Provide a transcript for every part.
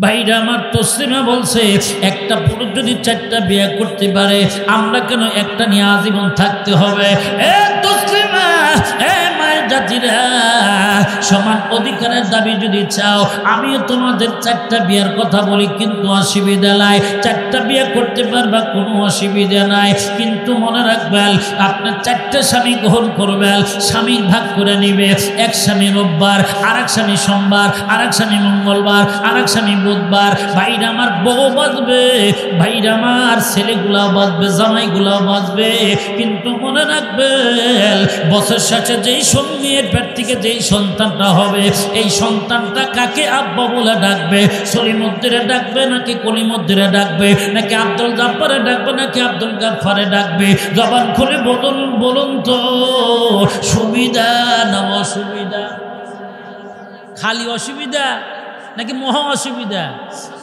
ভাইরা আমার, তসলিমা বলছে একটা পুরুষ যদি 4টা বিয়ে করতে পারে, আমরা কেন একটা নিয়ে আজীবন থাকতে হবে? এ তসলিমা, এ মায়ের জাতিরা, সমান অধিকারের দাবি যদি চাও, আমিও তোমাদের 4টা বিয়ের কথা বলি, কিন্তু অসুবিধা নাই। 4টা বিয়ে করতে পারবা, কোনো অসুবিধা নাই। কিন্তু মনে রাখবেন, আপনার 4টা স্বামী গ্রহণ করবেন, স্বামী ভাগ করে নিবে। এক স্বামী রোববার, আর এক স্বামী সোমবার, আর এক স্বামী মঙ্গলবার, আর এক স্বামী বুধবার। ভাইরা আমার, বউ বাঁচবে, ভাইরা আমার ছেলেগুলাও বাঁচবে, জামাইগুলাও বাঁচবে। কিন্তু মনে রাখবেন, বছর শেষে যেই মেয়ের পেট থেকে যেই সন্তানটা হবে, এই সন্তানটা কাকে আব্বা বলে ডাকবে? সলিমুদ্দিনে ডাকবে নাকি কলিমুদ্দিনে ডাকবে, নাকি আব্দুল জাফরে ডাকবে নাকি আব্দুল গাফফারে ডাকবে? জবান খুলে বলুন তো, সুবিধা না অসুবিধা? খালি অসুবিধা নাকি মহা অসুবিধা?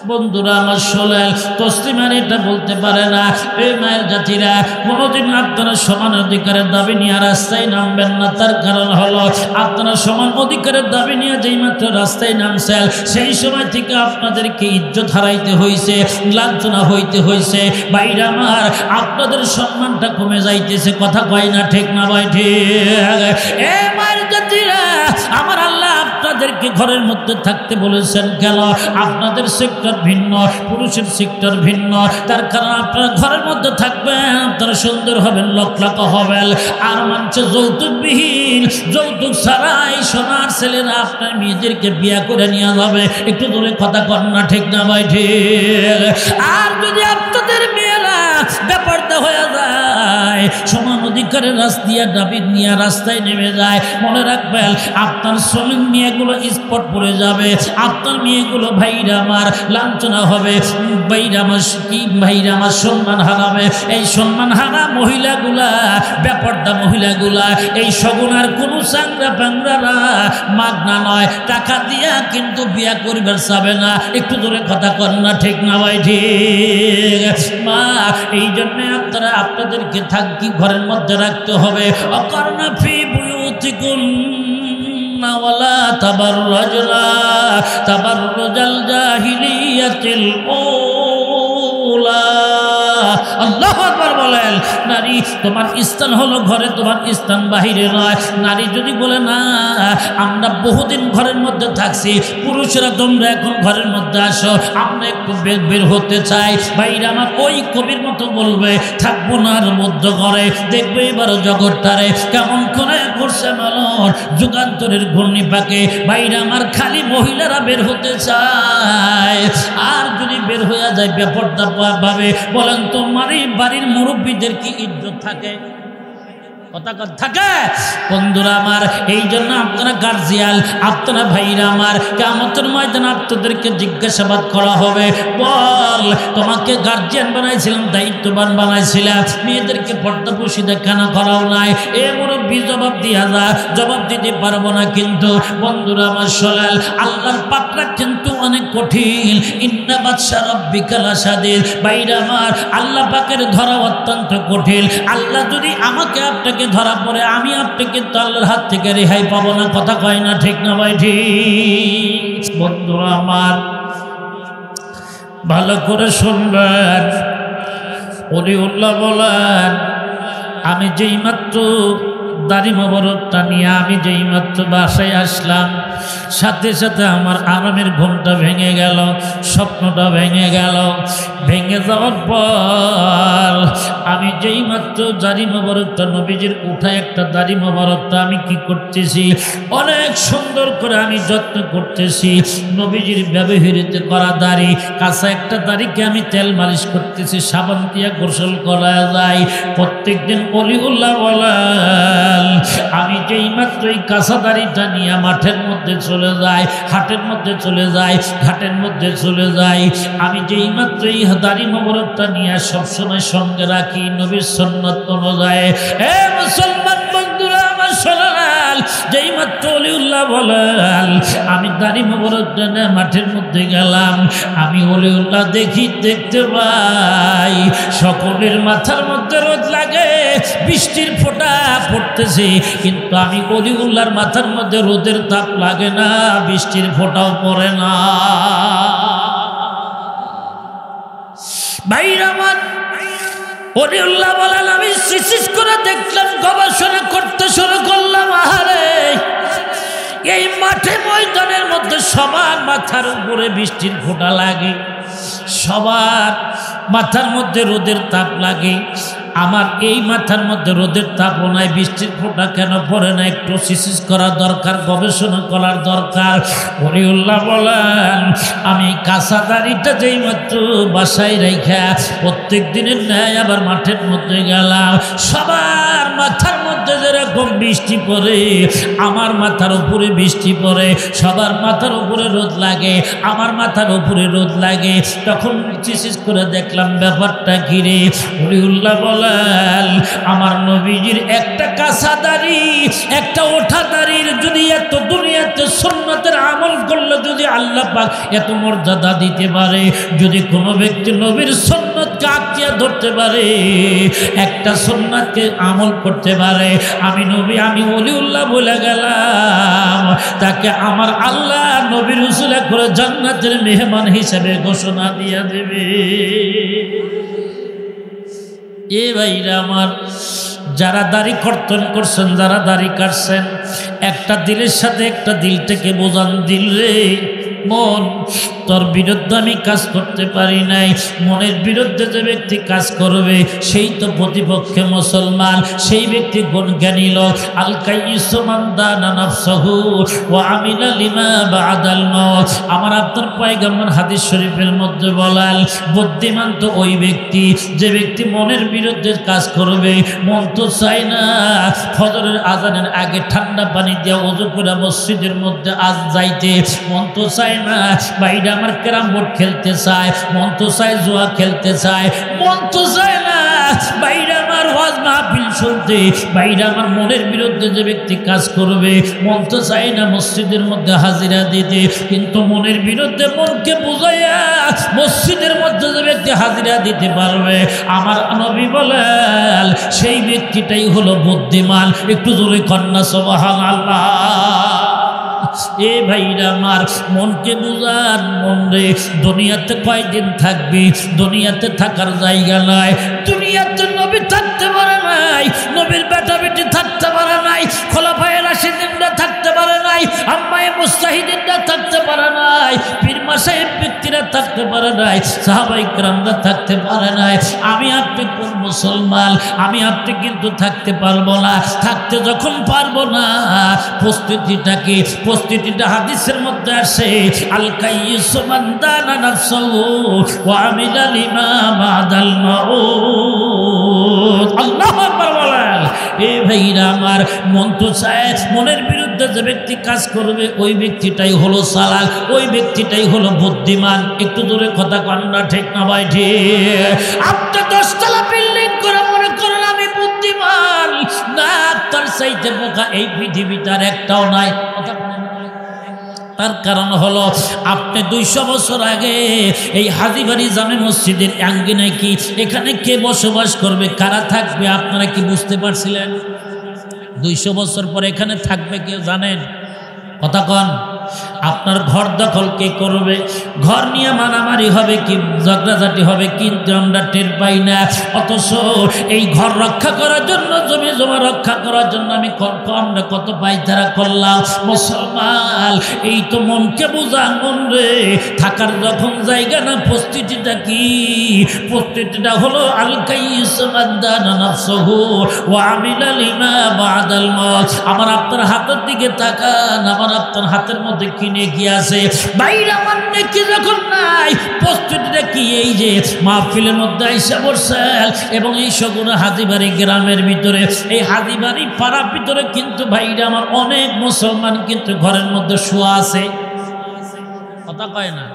বন্ধুরা আমার, শোনেন, তসলিমার এটা বলতে পারে না। এই মায়ের জাতিরা, কোনোদিন আপনারা সমান অধিকারের দাবি নিয়ে রাস্তায় নামবেন না। তার কারণ হলো, আপনারা সমান অধিকারের দাবি নিয়ে যেই মাত্র রাস্তায় নামছেন, সেই সময় থেকে আপনাদেরকে ইজ্জত হারাইতে হয়েছে, লাঞ্ছনা হইতে হয়েছে। বাইরা আমার, আপনাদের সম্মানটা কমে যাইতেছে। কথা কয় না, ঠিক না ভাই? ঠিক। এ মায়ের জাতিরা, আমার আল্লাহ আপনাদেরকে ঘরের মধ্যে থাকতে বলেছেন কেন? আপনাদের সেক্টর ভিন্ন, পুরুষের সেক্টর ভিন্ন। তার কারণ আপনারা ঘরের মধ্যে থাকবেন, আপনারা সুন্দর হবেন, লক্ষ্য হবেন। আর মানছে যৌতুকবিহীন, যৌতুক ছাড়াই সোনার ছেলেরা আপনার মেয়েদেরকে বিয়ে করে নিয়ে যাবে। একটু দূরে কথা কর না, ঠিক না ভাই? ঠিক। আর যদি আপনাদের মেয়েরা বেপরদা হয়ে যায়, সমান অধিকারের রাস্তা দাবি নিয়ে রাস্তায় নেমে যায়, মনে রাখবেন, আপনার শ্রমিক মেয়েগুলো স্পট পড়ে যাবে। আপনার মেয়েগুলো ভাইরা আমার লাঞ্ছনা হবে, ভাইরা আমার কি ভাইরা আমার সম্মান হারাবে। এই সম্মান হারা মহিলাগুলা, বেপরদা মহিলাগুলা, এই সগুনার কোনো চাংরা প্যাংরারা মাগনা নয়, টাকা দিয়া কিন্তু বিয়া করবার চাবে না। একটু দূরে কথা কর না, ঠিক না ভাই? ঠিক। মা, এই জন্য আপনারা আপনাদেরকে থাকি ঘরের মধ্যে রাখতে হবে। অকর্ণা ফি বুয়ুতিকুম ওয়ালা তাবাররাজনা তাবাররুজাল জাহিলিয়াতিল উলা। আল্লাহু আকবার বলেন। নারী, তোমার স্থান হলো ঘরে, তোমার স্থান বাহিরে নয়। নারী যদি বলে না, আমরা বহুদিন ঘরের মধ্যে থাকছি, পুরুষরা তোমরা এখন ঘরের মধ্যে আসো, আমরা একটু বের হতে চাই, বাইরে আমার ওই কবির মতো বলবে, থাকবো না আর মধ্য ঘরে। দেখবে এবার জগৎটারে কেমন করে করছে মালন, যুগান্তরের ঘূর্ণি পাকে। বাইরে আমার খালি মহিলারা বের হতে চায়। আর যদি বের হয়ে যায় বেপরদা ভাবে, বলেন তোমার এই বাড়ির মুরব্বীদের কি ইজ্জত থাকে? কথা থাকে? বন্ধুরা আমার, এই জন্য আপনারা গার্জিয়াল, আপনারা ভাইরা আমার, কিয়ামতের ময়দানে আপনাদেরকে জিজ্ঞাসাবাদ করা হবে। বল, তোমাকে গার্জিয়ান বানাইছিলাম, দায়িত্ববান বানাইছিলাম, মেয়েদেরকে পর্দাপোশিদা কেন করাও নাই? এ মুরব্বী জবাব দিয়া যা, জবাব দিতে পারবো না। কিন্তু বন্ধুরা আমার, শোনেন, আল্লাহর পাকড়া কিন্তু অনেক কঠিন। ইন্না বাদশা রাব্বিকা লাশাদীদ। ভাইরা আমার, আল্লাহ পাকের ধরা অত্যন্ত কঠিন। আল্লাহ যদি আমাকে আপনাকে ধরা পড়ে, আমি আপনাকে আল্লাহর হাত থেকে রেহাই পাবো না। কথা কয় না, ঠিক না ভাই? ঠিক। বন্ধুরা আমার, ভালো করে শুনবেন। ওলিউল্লাহ বলেন, আমি যেই মাত্র দাড়ি মোবারকটা নিয়ে আমি যেই মাত্র বাসায় আসলাম, সাথে সাথে আমার আরামের ঘুমটা ভেঙে গেল, স্বপ্নটা ভেঙে গেল। ভেঙে যাওয়ার পর আমি যেই মাত্র দাড়ি মোবারকটা নবীজির উঠায় একটা দাড়ি মোবারকটা আমি কি করতেছি, অনেক সুন্দর করে আমি যত্ন করতেছি। নবীজির ব্যবহৃত করা দাড়ি, কাঁচা একটা দাড়িকে আমি তেল মালিশ করতেছি, সাবান দিয়ে গোসল করা যায় প্রত্যেকদিন। ওলিউল্লাহ বলেন, আমি যেই মাত্র এই কাঁচা দাড়িটা নিয়ে মাঠের মধ্যে চলে যাই, হাটের মধ্যে চলে যাই, ঘাটের মধ্যে চলে যাই, আমি যেই মাত্র এই দাড়ি মোবারকটা নিয়ে সবসময় সঙ্গে রাখি নবীর সুন্নাত অনুযায়ী। এ মুসলমান বন্ধুরা আমার, শোনেন, যেই মাত্র ওলিউল্লাহ বলেন, আমি দাড়ি মোবারকটা নিয়ে মাঠের মধ্যে গেলাম, আমি ওলিউল্লাহ দেখতে পাই সকলের মাথার মধ্যে রোদ লাগে, বৃষ্টির ফোঁটা পড়তেছে, কিন্তু আমি ওলিউল্লাহর মাথার মধ্যে রোদের তাপ লাগে না, বৃষ্টির ফোঁটাও পড়ে না। ভাইরা আমার, ওলিউল্লাহ বলেন আমি সিসিস করে দেখলাম, গবেষণা করতে শুরু করলাম। আহারে, এই মাঠে ময়দানের মধ্যে সবার মাথার উপরে বৃষ্টির ফোঁটা লাগে, সবার মাথার মধ্যে রোদের তাপ লাগে। আমার এই মাথার মধ্যে রোদের তাপও নাই, বৃষ্টির ফোঁটা কেন পড়ে না? একটু সিসিস করা দরকার, গবেষণা করার দরকার। ওলিউল্লাহ বলেন আমি কাঁচা দাড়িটা যেই মাত্র বাসায় রেখা প্রত্যেক দিনের ন্যায় আবার মাঠের মধ্যে গেলাম। সবার মাথার মধ্যে যেরকম বৃষ্টি পড়ে, আমার মাথার উপরে বৃষ্টি পড়ে, সবার মাথার উপরে রোদ লাগে, আমার মাথার উপরে রোদ লাগে। তখন সিসিস করে দেখলাম ব্যাপারটা ঘিরে। ওলিউল্লাহ বলেন আমার নবীজির একটা কাঁচা দাড়ি, একটা ওঠা দাড়ির যদি এত দুনিয়াতে সুন্নতের আমল করলে যদি আল্লাহ পাক এত মর্যাদা দিতে পারে, যদি কোনো ব্যক্তি নবীর সুন্নতকে আঁকড়িয়ে ধরতে পারে, একটা সুন্নতকে আমল করতে পারে, আমি নবী, আমি ওলিউল্লাহ বলে গেলাম, তাকে আমার আল্লাহ নবী রাসূল করে জান্নাতের মেহমান হিসেবে ঘোষণা দিয়ে দেবে। এ ভাইরা আমার, যারা দাড়ি কর্তন করছেন, যারা দাড়ি কাটছেন, একটা দিলের সাথে একটা দিল থেকে বোঝান, দিল রে মন, তোর বিরুদ্ধে আমি কাজ করতে পারি নাই। মনের বিরুদ্ধে যে ব্যক্তি কাজ করবে সেই তো প্রতিপক্ষে মুসলমান, সেই ব্যক্তি জ্ঞানী লোক। আল-কাইয়িসু মান দানা নাফসাহু ওয়া আমিলা লিমা বা'দাল মাউত। আমার আপনার পয়গম্বর হাদিস শরীফের মধ্যে বলেন, বুদ্ধিমান তো ওই ব্যক্তি যে ব্যক্তি মনের বিরুদ্ধে কাজ করবে। মন তো চায় না ফজরের আজানের আগে ঠান্ডা পানি দিয়ে ওযু করে মসজিদের মধ্যে আজ যাইতে, মন তো চায় না বাইরে আমার ক্যারাম বোর্ড খেলতে চায়, মন তো চায় জুয়া খেলতে চায়, মন তো চায় না বাইরে আমার ওয়াজ মাহফিল শুনতে। বাইরে আমার মনের বিরুদ্ধে যে ব্যক্তি কাজ করবে, মন তো চায় না মসজিদের মধ্যে হাজিরা দিতে, কিন্তু মনের বিরুদ্ধে মনকে বুঝাইয়া মসজিদের মধ্যে যে ব্যক্তি হাজিরা দিতে পারবে, আমার নবী বলেন সেই ব্যক্তিটাই হলো বুদ্ধিমান। একটু জোরে কন্যা সুবহানাল্লাহ। এ ভাইরা আমার, মনকে বুঝান, মন রে দুনিয়াতে কয়দিন থাকবি? দুনিয়াতে থাকার জায়গা নাই। দুনিয়াতে নবী থাকতে পারে নাই, নবীর বেটা বেটি থাকতে পারে নাই, খোলাফায়ে রাশিদিনরা থাকতে পারে নাই, আম্মায়ে মুস্তাহিদিনরা থাকতে পারে নাই, পীর মাশায়েখ ব্যক্তিরা থাকতে পারে নাই, সাহাবায়ে কেরামরা থাকতে পারে নাই। আমি আপনি কোন মুসলমান? আমি আপনি কিন্তু থাকতে পারবো না। থাকতে যখন পারবো না, প্রস্তুতিটাকে, প্রস্তুতিটা হাদিসের মধ্যে আসে, আল-কাইয়িসু মান দানা নাফসাহু ওয়া আমিলা লিমা বা'দাল মাউত। আল্লাহু আকবার বলেন। এ ভাইরা আমার, মন তো চায়, মনের বিরুদ্ধে যে ব্যক্তি কাজ করবে ওই ব্যক্তিটাই হলো চালাক, ওই ব্যক্তিটাই হলো বুদ্ধিমান। একটু দূরে কথা কন না, ঠিক না ভাই? ঠিক। আপনি 10 তলা বিল্ডিং করে মনে করেন আমি বুদ্ধিমান না, তার চাইতে বোকা এই পৃথিবীটার একটাও নাই। কথা তার কারণ হলো আপনি 200 বছর আগে এই হাজীবাড়ি জামে মসজিদের আঙ্গিনায় কি এখানে কে বসবাস করবে, কারা থাকবে, আপনারা কি বুঝতে পারছিলেন? 200 বছর পর এখানে থাকবে কেউ জানেন? কথা কন। আপনার ঘর দখল কে করবে? ঘর নিয়ে মারামারি হবে কি ঝগড়াঝাটি হবে, কিন্তু আমরা টের পাই না। অথচ এই ঘর রক্ষা করার জন্য, জমি জমা রক্ষা করার জন্য আমরা কত পায়তারা করলাম। মুসলমান, এই তো মনকে বোঝা, মন রে থাকার যখন জায়গা না, প্রস্তুতিটা কি? প্রস্তুতিটা হলো আল-কাইয়িসু মান দানা নাফসাহু ওয়া আমিলা লিমা বা'দাল মাউত। আমার আপনার হাতের দিকে তাকান, আমার আপনার হাতের মধ্যে কিনে কি আছে? বাইরে আমার নেকি যখন নাই, প্রস্তুতিটা কি? এই যে মাহফিলের মধ্যে আইসা বসছেন এবং এই সগুণ হাজীবাড়ি গ্রামের ভিতরে, এই হাজীবাড়ি পাড়ার ভিতরে কিন্তু বাইরে আমার অনেক মুসলমান কিন্তু ঘরের মধ্যে শোয়া আছে। কথা কয় না?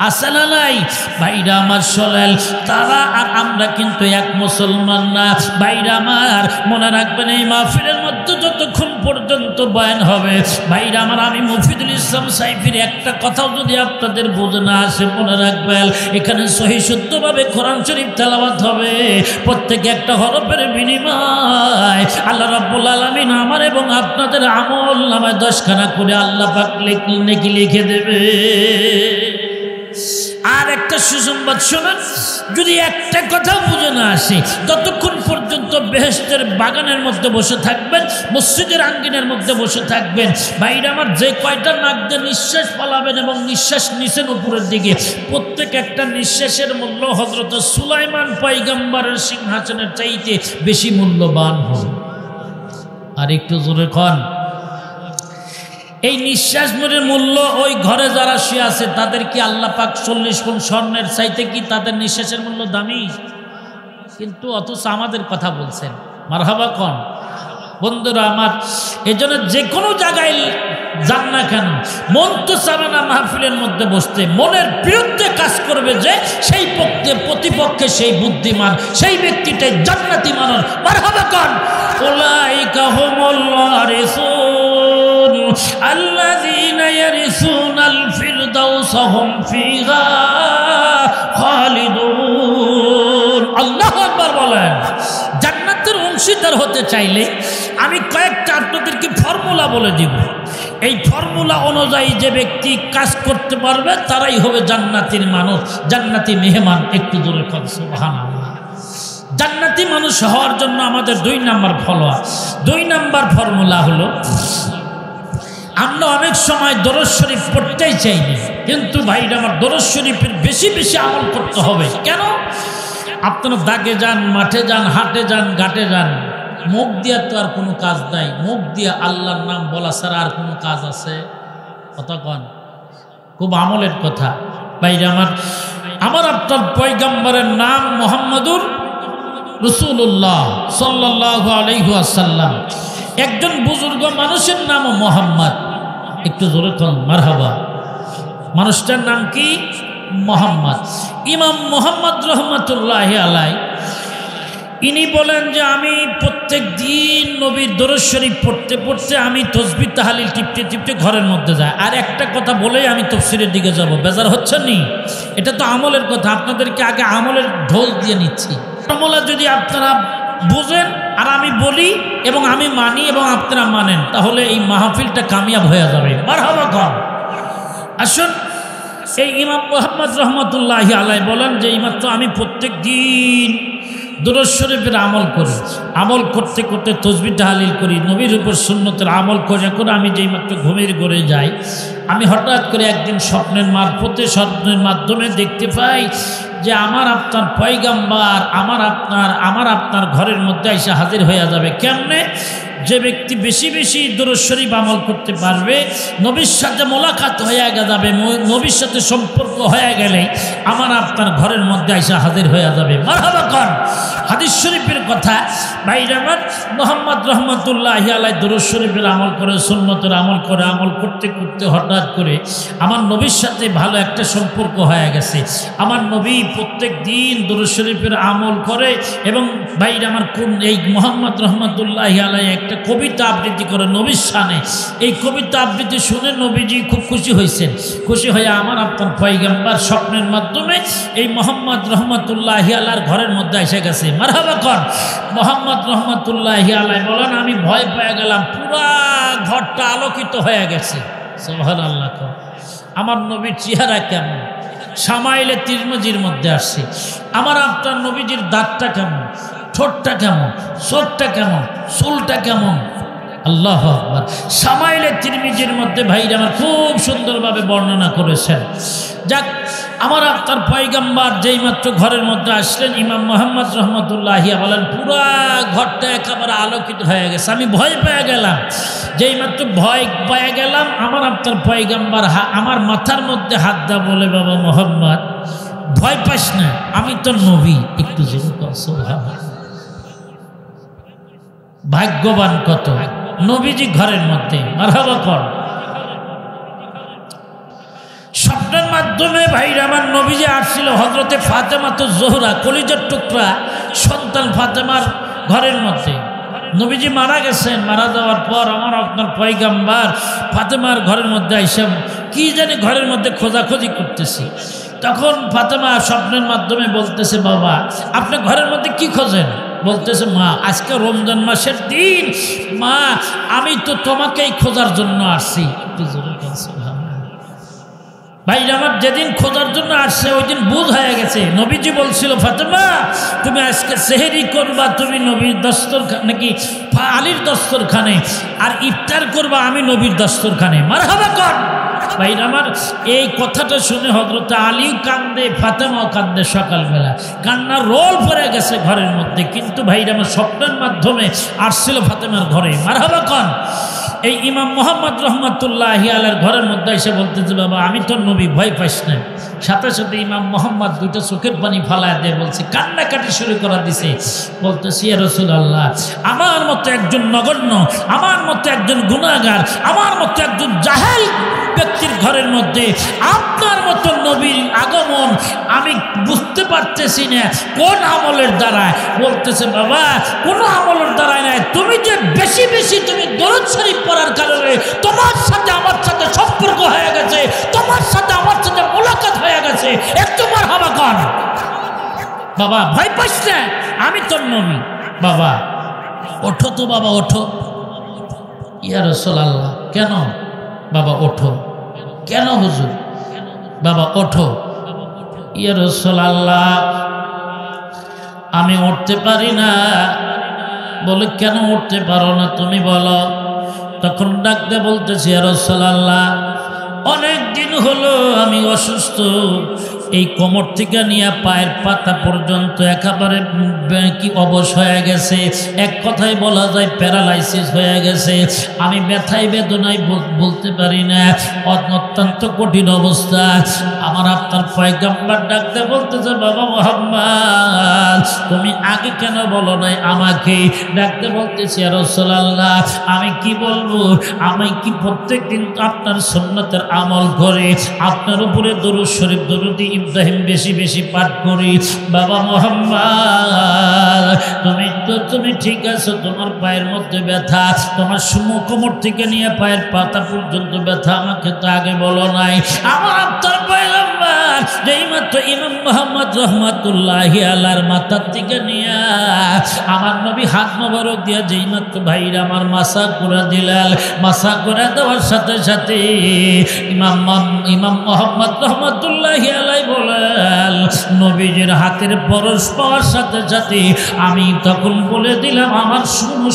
আছে না নাই? ভাইরা আমার শোনেন, তারা আর আমরা কিন্তু এক মুসলমান না। ভাইরা আমার মনে রাখবেন, এই মাহফিলের মধ্যে যতক্ষণ পর্যন্ত বয়ান হবে, ভাইরা আমার, আমি মুফিদুল ইসলাম সাইফির একটা কথাও যদি আপনাদের বোঝে না আসে, মনে রাখবেন এখানে সহি শুদ্ধভাবে কোরআন শরীফ তেলাওয়াত হবে। প্রত্যেকে একটা হরফের বিনিময় আল্লাহ রাব্বুল আলামিন আমার এবং আপনাদের আমল নামায় 10 খানা করে আল্লাহ পাক নেকি লিখে দেবে। আর একটা সুসংবাদ শোনেন, যদি একটা কথা বুঝে না আসে, ততক্ষণ পর্যন্ত বেহেশতের বাগানের মধ্যে বসে থাকবেন, মসজিদের আঙ্গিনের মধ্যে বসে থাকবেন। ভাইরা আমার, যে কয়টা নাক দিয়ে নিঃশ্বাস ফলাবেন এবং নিঃশ্বাস নিছেন উপরের দিকে, প্রত্যেক একটা নিঃশ্বাসের মূল্য হযরত সুলাইমান পয়গম্বরের সিংহাসনের চাইতে বেশি মূল্যবান হবে। আর একটু জোরে কন, এই নিঃশ্বাস মনের মূল্য ওই ঘরে যারা শুয়ে আছে তাদের কি আল্লাহ পাক 40 গুণ স্বর্ণের চাইতে কি তাদের নিঃশ্বাসের মূল্য দামি? কিন্তু অথচ আমাদের কথা বলছেন। মারহাবা কন বন্ধুরা আমার। এজন্য যে কোনো জায়গায় যান না কেন, মন তো চাবে না মাহফিলের মধ্যে বসতে, মনের বিরুদ্ধে কাজ করবে যে সেই প্রতিপক্ষে সেই বুদ্ধিমান, সেই ব্যক্তিটাই জান্নাতি মানুষ। মারহাবা কন। উলাইকা হুমুল ওয়ারিসুন আল্লাযীনা ইয়ারিসুনাল ফিরদাউস হুম ফিহা খালিদুন। আল্লাহু আকবার বলেন। জান্নাতের অংশীদার হতে চাইলে আমি কয়েকটা আপনাদেরকে ফর্মুলা বলে দিব। এই ফর্মুলা অনুযায়ী যে ব্যক্তি কাজ করতে পারবে তারাই হবে জান্নাতের মানুষ, জান্নাতি মেহমান। একটু জোরে বলেন সুবহানাল্লাহ। জান্নাতি মানুষ হওয়ার জন্য আমাদের 2 নাম্বার ফলোয়া, 2 নাম্বার ফর্মুলা হলো, আমরা অনেক সময় দরুদ শরীফ পড়তেই চাই না, কিন্তু ভাইরা আমার দরুদ শরীফের বেশি বেশি আমল করতে হবে। কেন? আপনারা দাগে যান, মাঠে যান, হাটে যান, ঘাটে যান, মুখ দিয়া তো আর কোনো কাজ নাই। মুখ দিয়া আল্লাহর নাম বলা ছাড়া আর কোনো কাজ আছে? কথা কন, খুব আমলের কথা। ভাইরা আমার, আমার আপনার পয়গম্বরের নাম মুহাম্মদুর রাসূলুল্লাহ সাল্লাল্লাহু আলাইহি ওয়াসাল্লাম। একজন বুজুর্গ মানুষের নাম মোহাম্মদ। একটু জোরে বলুন মারহাবা। মানুষটার নাম কি? মোহাম্মদ। ইমাম মোহাম্মদ রহমাতুল্লাহি আলাইহি ইনি বলেন যে আমি প্রত্যেক দিন নবীর দরুদ শরীফ পড়তে পড়তে আমি তাসবিহ তাহলিল টিপতে টিপতে ঘরের মধ্যে যাই। আর একটা কথা বলেই আমি তাফসীরের দিকে যাব, বেজার হচ্ছেন নি? এটা তো আমলের কথা, আপনাদেরকে আগে আমলের ঢোল দিয়ে নিচ্ছি। ফর্মুলা যদি আপনারা বুঝেন আর আমি বলি এবং আমি মানি এবং আপনারা মানেন, তাহলে এই মাহফিলটা কামিয়াব হয়ে যাবে। মারহাবা কর। আসুন, এই ইমাম মুহাম্মদ রহমাতুল্লাহি আলাইহি বলেন যে এইমাত্র আমি প্রত্যেক দিন দরুদ শরীফের আমল করি, আমল করতে করতে তাসবিহ তাহলিল করি, নবীর উপর সুন্নতের আমল করে করে আমি যেই মাত্র ঘুমের ঘরে যাই, আমি হঠাৎ করে একদিন স্বপ্নের মাধ্যমে দেখতে পাই যে আমার আপনার পয়গম্বর আমার আপনার ঘরের মধ্যে এসে হাজির হয়ে যাবে। কেমনে? যে ব্যক্তি বেশি বেশি দরুদ শরীফ আমল করতে পারবে, নবীর সাথে মোলাকাত হয়ে যাবে, নবীর সাথে সম্পর্ক হয়ে গেলে আমার আপনার ঘরের মধ্যে এসে হাজির হয়ে যাবে। মারহাবা কর। হাদিস শরীফের কথা। ভাইরা আমার, মুহাম্মদ রহমাতুল্লাহি আলাইহি দরুদ শরীফের আমল করে, সুন্নতের আমল করে, আমল করতে করতে হঠাৎ করে আমার নবীর সাথে ভালো একটা সম্পর্ক হয়ে গেছে। আমার নবী প্রত্যেক দিন দরুদ শরীফের আমল করে এবং ভাইরা আমার কোন এই মুহাম্মদ রহমাতুল্লাহি আলাইহি একটা কবিতা আবৃত্তি করে নবীর শানে। এই কবিতা আবৃত্তি শুনে নবীজি খুব খুশি হয়েছেন। খুশি হয়ে আমার আপনার পয়গম্বর স্বপ্নের মাধ্যমে এই মুহাম্মদ রহমাতুল্লাহি আলাইহির ঘরের মধ্যে এসে গেছে। মারহাবা কর। মুহাম্মদ রহমাতুল্লাহি আলাইহি বলেন আমি ভয় পেয়ে গেলাম, পুরা ঘরটা আলোকিত হয়ে গেছে। সুবহানাল্লাহ। আমার নবীর চেহারা কেমন? শামাইলে তিরমিজির মধ্যে আসছে। আমার আপনার নবীজির দাঁতটা কেমন, ঠোঁটটা কেমন, চোখটা কেমন, চুলটা কেমন। আল্লাহু আকবার। শামাইলে তিরমিজির মধ্যে ভাইরা আমার খুব সুন্দরভাবে বর্ণনা করেছেন। যাক, আমার আপনার পয়গম্বর যেই মাত্র ঘরের মধ্যে আসলেন, ইমাম মুহাম্মদ রহমাতুল্লাহি বলেন পুরা ঘরটা একেবারে আলোকিত হয়ে গেছে। আমি ভয় পেয়ে গেলাম। যেই মাত্র ভয় পেয়ে গেলাম, আমার আপনার পয়গম্বর আমার মাথার মধ্যে হাত দা বলে, বাবা মুহাম্মদ ভয় পাস না, আমি তো নবী। একটু জোরে কর সুবহানাল্লাহ। ভাগ্যবান কত নবীজি ঘরের মধ্যে। মারহাবা কর। স্বপ্নের মাধ্যমে ভাইরা আমার নবীজি আসছিল হযরতে ফাতেমাতুজ জোহরা, কলিজার টুকরা সন্তান ফাতেমার ঘরের মধ্যে। নবীজি মারা গেছেন। মারা যাওয়ার পর আমার আপনার পয়গম্বর ফাতেমার ঘরের মধ্যে আইসা কি জানি ঘরের মধ্যে খোঁজাখুঁজি করতেছি। তখন ফাতেমা স্বপ্নের মাধ্যমে বলতেছে, বাবা আপনি ঘরের মধ্যে কি খোঁজেন? বলতেছে, মা আজকে রমজান মাসের দিন, মা আমি তো তোমাকেই খোঁজার জন্য আসছি। একটু জোরে বলছি। ভাইরা আমার, যেদিন খোঁজার জন্য আসছে ওই দিন বুঝ হয়ে গেছে। নবীজি বলছিল, ফাতেমা তুমি আজকে সেহেরি করবা তুমি নবীর দস্তরখানে, নাকি আলীর দস্তরখানে, আর ইফতার করবা আমি নবীর দস্তরখানে। মারহাবা কর। ভাইরা আমার, এই কথাটা শুনে হযরত আলীও কান্দে, ফাতেমাও কান্দে। সকালবেলা কান্নার রোল পড়ে গেছে ঘরের মধ্যে। কিন্তু ভাইরা আমার, স্বপ্নের মাধ্যমে আসছিল ফাতেমার ঘরে। মারহাবা কর। এই ইমাম মোহাম্মদ রহমতুল্লাহি আলাইহির ঘরের মধ্যে এসে বলতেছে, বাবা আমি তোর নবী, ভয় পাইস না। সাথে সাথে ইমাম মোহাম্মদ দুইটা চোখের পানি ফালায় দিয়ে বলছে, কান্নাকাটি শুরু করা দিছে। বলতেছি, ইয়া রাসূলুল্লাহ, আমার মতো একজন নগণ্য, আমার মতো একজন গুনাহগার, আমার মতো একজন জাহেল ব্যক্তির ঘরের মধ্যে আপনার মতো নবীর আগমন আমি বুঝতে পারতেছি না কোন আমলের দ্বারায়। বলতেছে, বাবা কোনো আমলের দ্বারায় নাই, তুমি যে বেশি বেশি তুমি দরুদ শরীফ পড়ার কারণে তোমার সাথে আমার সাথে সম্পর্ক হয়ে গেছে, তোমার সাথে আমার সাথে মোলাকাত হয়ে গেছে। একটু মারহাবা কর। বাবা ভয় পাস না, আমি তোর নবী। বাবা ওঠো তো, বাবা ওঠো। ইয়া রাসূলুল্লাহ, কেন বাবা ওঠো? কেন হুজুর? বাবা ওঠো। ইয়া রাসূলুল্লাহ, আমি উঠতে পারি না। বলে, কেন উঠতে পারো না তুমি বলো? তখন ডাকতে বলতেছি, ইয়া রাসূলুল্লাহ, অনেক দিন হলো আমি অসুস্থ। এই কোমর থেকে নিয়ে পায়ের পাতা পর্যন্ত একেবারে কি অবশ হয়ে গেছে। এক কথায় বলা যায় প্যারালাইসিস হয়ে গেছে। আমি ব্যথায় বেদনায় বলতে পারি না, অত্যন্ত কঠিন অবস্থা। আমার আপনার পয়গম্বর ডাকতে বলতেছে, বাবা মুহাম্মদ তুমি আগে কেন বলো নাই আমাকে? ডাকতে বলতেছি, ইয়া রাসূলুল্লাহ, আমি কি বলবো? আমি কি প্রত্যেকদিন আপনার সুন্নতের আমল করে আপনার উপরে দরুদ শরীফ, দরুদি ইব্রাহিম বেশি বেশি পাঠ করি। বাবা মুহাম্মদ তুমি ঠিক আছো, তোমার পায়ের মধ্যে ব্যথা, তোমার কোমর থেকে নিয়ে পায়ের পাতা পর্যন্ত ব্যথা, আমাকে তো আগে বলো নাই। আমার আপনার পয়গম্বর যেই মাত্র ইমাম মুহাম্মদ রহমাতুল্লাহি আলাইহির মাথার থেকে নিয়ে আমার নবী হাত মোবারক দিয়া যেই মাত্র ভাইরা আমার মাসা করে দিলেন, মাসা করে দেওয়ার সাথে সাথে ইমাম মুহাম্মদ রহমাতুল্লাহি আলাইহি বলেন, নবীজির হাতের পরশ পাওয়ার সাথে সাথে আমি তখন বলে দিলাম, আমার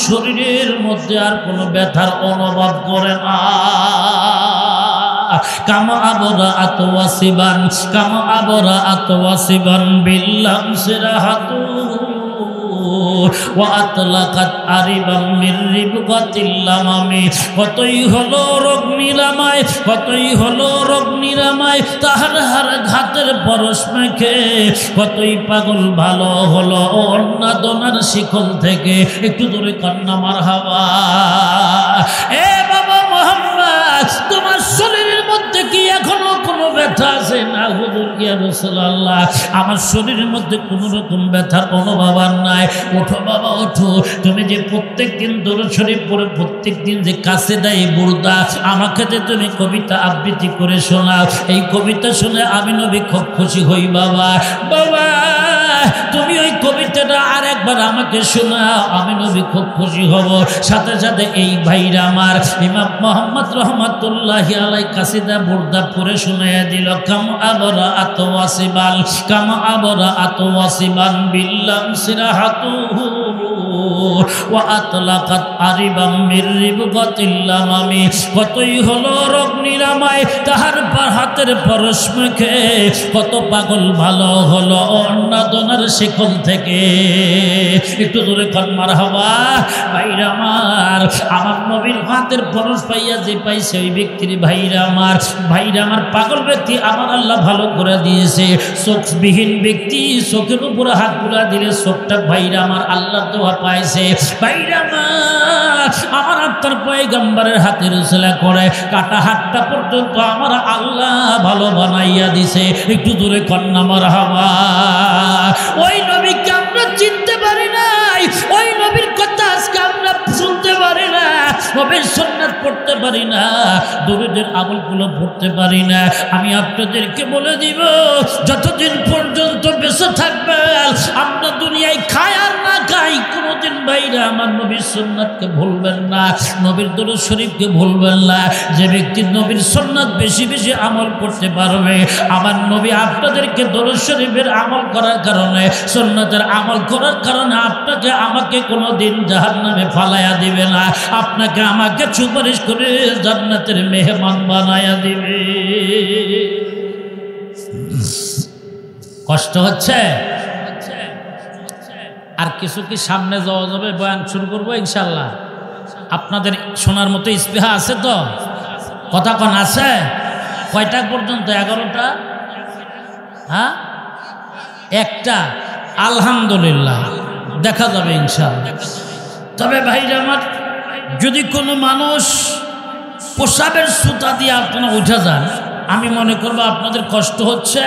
শরীরের মধ্যে আর কোনো ব্যথার অনুভব করে না। কামা আবরা আতওয়াসিবান, কামা আবরা আতওয়াসিবান বিল্লাম সিরাহাতু ওয়া আতলাকাত আরিবাম মির রিবকাতিল লামামি। কতই হলো রোগ নিরাময়, কতই হলো রোগ নিরাময় তাহার হার ঘাতের পরশ মেখে। কতই পাগল ভালো হলো অন্নাদনার শিকল থেকে। একটু দূরে কন্যা মারহাবা। এ বাবা মুহাম্মদ, তোমার শরীরের মধ্যে কি এখনো কোনো ব্যথা আছে? না হুজুর, ইয়া রাসূলুল্লাহ, আমার শরীরের মধ্যে কোনো রকম ব্যথার অনুভব আর নাই। ওঠো বাবা ওঠো। তুমি যে প্রত্যেকদিন দরুদ শরীফ পড়ে প্রত্যেকদিন যে কাছে দেয় বুরদা, আমাকে যে তুমি কবিতা আবৃত্তি করে শোনাও, এই কবিতা শুনে আমি নবী খুব খুশি হই। বাবা বাবা তুমি ওই কবিতাটা আর একবার আমাকে শোনাও, আমি নবী খুব খুশি হব। সাথে সাথে এই ভাইরা আমার ইমাম মুহাম্মদ রহমাতুল্লাহি আলাইহি কাসিদা বুরদা পড়ে শুনিয়ে দিল, কাম আবরা আতওয়াসিবান, কাম আবরা আতওয়াসিবান বিল্লাম সিরাহাতুহু ওয়া আতলাকাত আরিবাম মির রিবকাতিল লামামি। কতই হলো রোগ নিরাময় তাহার হাতের পরশ মেখে। কত পাগল ভালো হলো অন্নাদনার শিকল থেকে। একটু দূরে কর মারহাবা। ভাইরা আমার নবীর হাতের পরশ পাইয়া যে পাইছে ওই ব্যক্তির ভাইরা আমার পাগল ব্যক্তি আমার আল্লাহ ভালো করে দিয়েছে। চোখবিহীন ব্যক্তি চোখের উপরে হাত বুলা দিলে চোখটা ভাইরা আমার আল্লাহ দোয়া পাইছে। ভাইরা আমার আপনার পয়গম্বরের হাতের উসিলা করে কাটা হাতটা পর্যন্ত আমার আল্লাহ ভালো বানাইয়া দিছে। একটু দূরে কন্যা মারহাবা। ওই নবীকে আমরা চিনতে পারি নাই, ওই নবীর কথা আজকে আমরা শুনতে পারি না, নবীর সুন্নাত পড়তে পারি না, দরুদের আমলগুলো পড়তে পারি না। আমি আপনাদেরকে বলে দিব, যতদিন পর্যন্ত বেঁচে থাকবেন আমরা দুনিয়ায় খাই আর না খাই, কোনোদিন বাইরে থেকে আমার নবীর সুন্নাতকে ভুলবেন না, নবীর দরুদ শরীফকে ভুলবেন না। যে ব্যক্তি নবীর সুন্নাত বেশি বেশি আমল করতে পারবে, আমার নবী আপনাদেরকে দরুদ শরীফের আমল করার কারণে, সুন্নাতের আমল করার কারণে আপনাকে আমাকে কোনোদিন জাহান্নামে ফালাইয়া দিবে না, আপনাকে আমাকে সুপারিশ করে জান্নাতের মেহমান বানায়া দিবে। কষ্ট হচ্ছে? আর কিছু কি সামনে যাওয়া যাবে? বয়ান শুরু করবো ইনশাল্লাহ। আপনাদের শোনার মতো স্পৃহা আছে তো? কথা কোন আছে? কয়টা পর্যন্ত? 11টা? হ্যাঁ, একটা। আলহামদুলিল্লাহ, দেখা যাবে ইনশাল্লাহ। তবে ভাইরা আমার, যদি কোনো মানুষ প্রসাবের সুতা দিয়ে আপনারা উঠে যান, আমি মনে করবো আপনাদের কষ্ট হচ্ছে।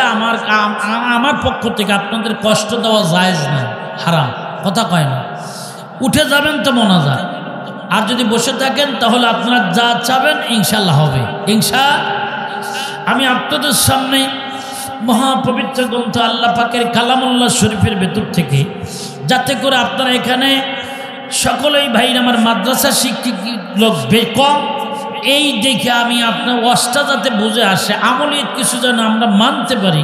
আমার পক্ষ থেকে আপনাদের কষ্ট দেওয়া জায়েজ না, হারাম। কথা কয় না। উঠে যাবেন তো মোনাজাত, আর যদি বসে থাকেন তাহলে আপনারা যা চাবেন ইনশাল্লাহ হবে। আমি আপনাদের সামনে মহাপবিত্র গ্রন্থ আল্লাহ পাকের কালামুল্লাহ শরীফের ভেতর থেকে, যাতে করে আপনারা এখানে সকলেই ভাইরা আমার মাদ্রাসা শিক্ষিত লোক কম, এই দেখে আমি আপনার ওয়াজটা যাতে বুঝে আসে, আমলিয়ত কিছু যেন আমরা মানতে পারি,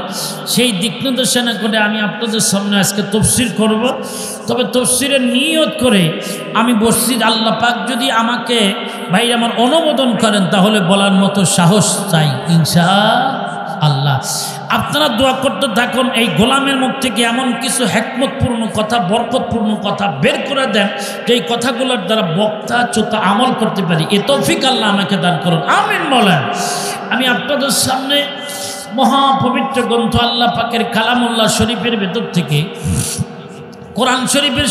সেই দিক নির্দেশনা করে আমি আপনাদের সামনে আজকে তাফসীর করব। তবে তাফসীরের নিয়ত করে আমি বসছি, আল্লাহ পাক যদি আমাকে ভাই আমার অনুমোদন করেন তাহলে বলার মতো সাহস চাই ইনশাআল্লাহ। আপনারা দোয়া করতে থাকুন, এই গোলামের মুখ থেকে এমন কিছু হিকমতপূর্ণ কথা, বরকতপূর্ণ কথা বের করে দেন, যে এই কথাগুলোর দ্বারা বক্তা চোতা আমল করতে পারি। এ তৌফিক আল্লাহ আমাকে দান করুন, আমিন বলেন। আমি আপনাদের সামনে মহাপবিত্র গ্রন্থ আল্লাহ পাকের কালামুল্লাহ শরীফের ভেতর থেকে, কোরআন শরীফের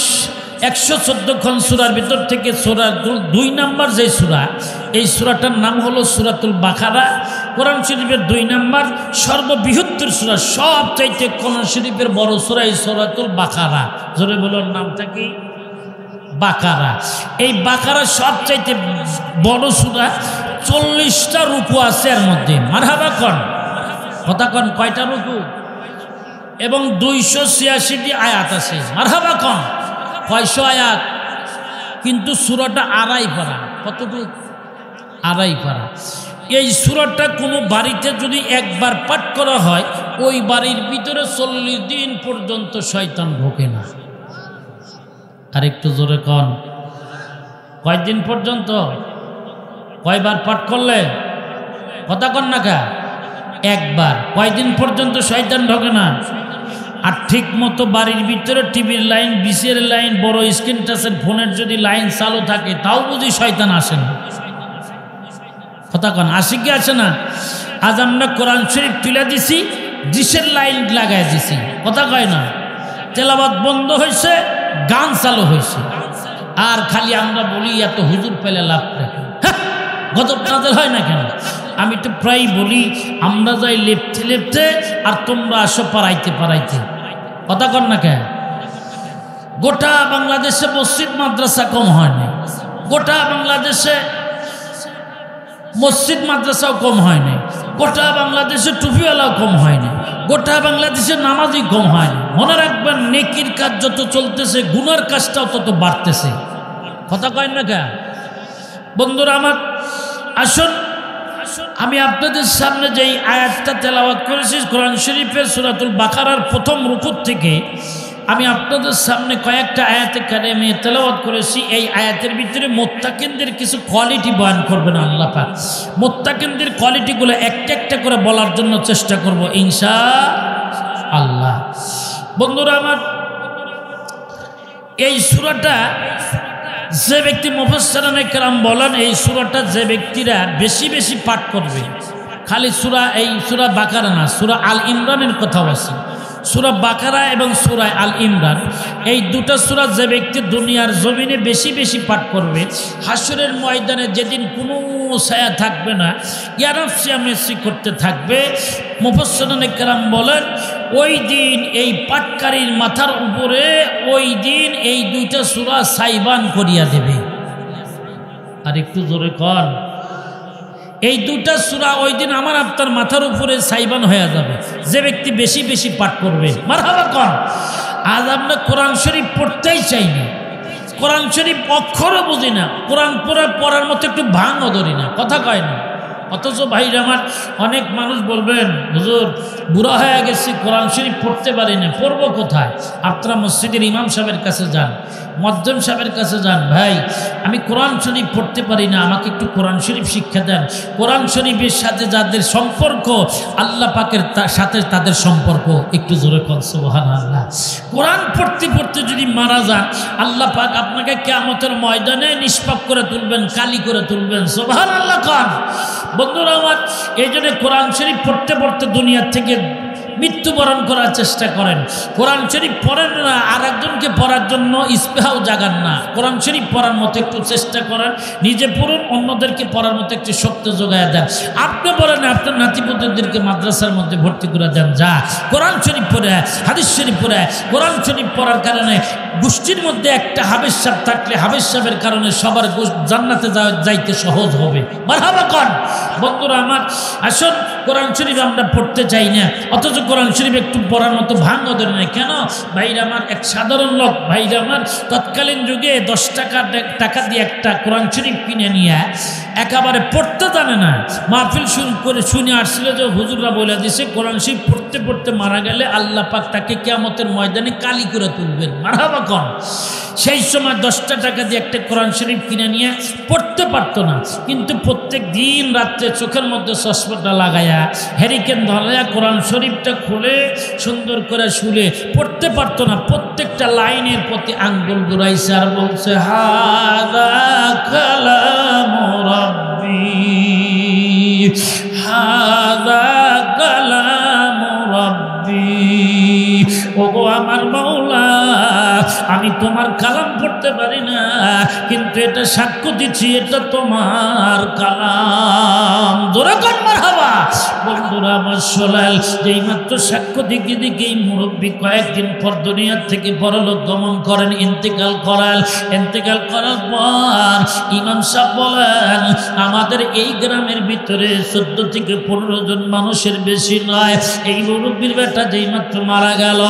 114খন সূরার ভিতর থেকে সূরা 2 নম্বর যে সূরা, এই সূরাটার নাম হলো সূরাতুল বাকারা। কোরআন শরীফের 2 নম্বর সর্ববৃহত্তর সূরা, সবচাইতে কোরআন শরীফের বড় সূরা এই সূরাতুল বাকারা। জোরে বলুন, নামটা কি? বাকারা। এই বাকারা সবচাইতে বড় সূরা, 40টা রুকু আছে এর মধ্যে। মারহাবা কোন কথা কোন, কয়টা রুকু? এবং 286টি আয়াত আছে। মারহাবা কোন, কয়শো আয়াত? কিন্তু সূরাটা 2.5 পারা। কতটুকু? 2.5 পারা। এই সূরাটা কোনো বাড়িতে যদি একবার পাঠ করা হয়, ওই বাড়ির ভিতরে 40 দিন পর্যন্ত শয়তান ঢোকে না। আর একটু জোরে কন, কয়দিন পর্যন্ত? কয়বার পাঠ করলে? কথা কন না কা? একবার। কয়দিন পর্যন্ত শয়তান ঢোকে না? আর ঠিক মতো বাড়ির ভিতরে টিভির লাইন, বিসির লাইন, বড় স্ক্রিন টাচের ফোনের যদি লাইন চালু থাকে, তাও বুঝি শয়তান আসে না। কথা কন, আসে কি আসে না? আজ আমরা কোরআন শরীফ তুলে দিছি, ডিশের লাইন লাগাই দিছি। কথা কয় না? তেলাওয়াত বন্ধ হয়েছে, গান চালু হয়েছে, আর খালি আমরা বলি এত হুজুর পেলে লাভ থাকে। গজব নাজেল হয় না কেন? আমি তো প্রায় বলি, আমরা যাই লেপতে লেপতে, আর তোমরা আসো পারাইতে পারাইতে। কথা কন না কেন? গোটা বাংলাদেশে মসজিদ মাদ্রাসা কম হয়নি, গোটা বাংলাদেশে মসজিদ মাদ্রাসাও কম হয়নি, গোটা বাংলাদেশে টুপিওয়ালাও কম হয়নি, গোটা বাংলাদেশে নামাজি কম হয়নি। মনে রাখবেন, নেকির কাজ যত চলতেছে, গুনার কাজটাও তত বাড়তেছে। কথা কয় না কেন? বন্ধুরা আমার, আসুন আমি আপনাদের সামনে যেই আয়াতটা তেলাওয়াত করেছি কোরআন শরীফের সূরাতুল বাকারার প্রথম রুকু থেকে, আমি আপনাদের সামনে কয়েকটা আয়াতে কারিমে তেলাওয়াত করেছি। এই আয়াতের ভিতরে মুত্তাকিনদের কিছু কোয়ালিটি বয়ান করবেন আল্লাহ পাক। মুত্তাকিনদের কোয়ালিটিগুলো একটা একটা করে বলার জন্য চেষ্টা করব ইনশাআল্লাহ। বন্ধুরা আমার, এই সূরাটা যে ব্যক্তি, মুফাসসিরিনে কেরাম বলেন, এই সূরাটা যে ব্যক্তিরা বেশি বেশি পাঠ করবে, খালি সূরা, এই সূরা বাকারা না, সূরা আল ইমরানের কথাও আছে। সূরা বাকারা এবং সূরা আল ইমরান, এই দুটো সূরা যে ব্যক্তি দুনিয়ার জমিনে বেশি বেশি পাঠ করবে, হাসরের ময়দানে যেদিন কোনো ছায়া থাকবে না, ইয়ারাফসিয়ামেসি করতে থাকবে, মুফাসসিরিনে কেরাম বলেন ওই দিন এই পাঠকারীর মাথার উপরে ওই দিন এই দুইটা সূরা সাইবান করিয়া দেবে। আর একটু জোরে কর, এই দুটা সূরা ওই দিন আমার আপনার মাথার উপরে সাইবান হয়ে যাবে, যে ব্যক্তি বেশি বেশি পাঠ করবে। মারহাবা কর। আজ আমরা কোরআন শরীফ পড়তেই চাই না, কোরআন শরীফ অক্ষরও বুঝি না, কোরআন পড়ার মতো একটু ভাঙও ধরি না, কথা কয় না। অথচ ভাইরা আমার, অনেক মানুষ বলবেন হুজুর বুড়া হয়ে গেছি, কোরআন শরীফ পড়তে পারি না, পড়বো কোথায়? আপনারা মসজিদের ইমাম সাহেবের কাছে যান, মজ্জম সাহেবের কাছে যান, ভাই আমি কোরআন শরীফ পড়তে পারি না, আমাকে একটু কোরআন শরীফ শিক্ষা দেন। কোরআন শরীফের সাথে যাদের সম্পর্ক আল্লাহ পাকের সাথে তাদের সম্পর্ক একটু জোরে কোন সুবহানাল্লাহ। কোরআন পড়তে পড়তে যদি মারা যান, আল্লাহ পাক আপনাকে কিয়ামতের ময়দানে নিষ্পাপ করে তুলবেন, কালি করে তুলবেন, সুবহানাল্লাহ কোন। বন্ধুরা আমার, এই জন্য কোরআন শরীফ পড়তে পড়তে দুনিয়ার থেকে মৃত্যুবরণ করার চেষ্টা করেন। কোরআন শরীফ পড়েন না, আর একজনকে পড়ার জন্য ইস্তেহাও জাগান না। কোরআন শরীফ পড়ার মতো একটু চেষ্টা করেন, নিজে পড়ুন, অন্যদেরকে পড়ার মতো একটু শক্তি যোগায় দেন। আপনি বলেন আপনার নাতিপুতিদেরকে মাদ্রাসার মধ্যে ভর্তি করে দেন, যা কোরআন শরীফ পড়ে, হাদিস শরীফ পড়ে। কোরআন শরীফ পড়ার কারণে গোষ্ঠীর মধ্যে একটা হাফেজ সাহেব থাকলে হাফেজ সাহেবের কারণে সবার জান্নাতে যাইতে সহজ হবে। মারহাবা কোন। বন্ধুরা আমার, আসুন কোরআন শরীফ আমরা পড়তে চাই না, অথচ কোরআন শরীফ একটু পড়ার মতো ভাঙও ধরে নেই কেন? ভাইরা আমার, এক সাধারণ লোক, ভাইরা আমার, তৎকালীন যুগে 10 টাকা দিয়ে একটা কোরআন শরীফ কিনে নিয়ে একেবারে পড়তে জানে না, মাহফিল শুনে আসছিল যে হুজুররা বলে দিছে কোরআন শরীফ পড়তে পড়তে মারা গেলে আল্লাহ পাক তাকে কিয়ামতের ময়দানে কালি করে তুলবেন। মারহাবা কোন। সেই সময় 10 টাকা দিয়ে একটা কোরআন শরীফ কিনে নিয়ে পড়তে পারতো না, কিন্তু প্রত্যেক দিন রাত্রে চোখের মধ্যে চশমাটা লাগায়া হেরিকেন ধরায়া কোরআন শরীফটা খুলে সুন্দর করে শুলে পড়তে পারতো না। প্রত্যেকটা লাইনের প্রতি আঙ্গুল ঘুরাইছে আর বলছে হাযা কালামু রাব্বি, হাযা কালামু রাব্বি। ওগো আমার মাওলা, আমি তোমার কালাম পড়তে পারি না, কিন্তু এটা সাক্ষ্য দিচ্ছি এটা তোমার কালাম। জোরে কোন মারহাবা। বন্ধুরা আমার, সোলাল যেই মাত্র সাক্ষ্য দিকে মুরব্বী কয়েকদিন পর দুনিয়ার থেকে পরলোক গমন করেন, ইন্তেকাল করার পর ইমাম সাহেব বলেন, আমাদের এই গ্রামের ভিতরে 14 থেকে 15 জন মানুষের বেশি নয়। এই মুরব্বীর বেটা যেই মাত্র মারা গেল,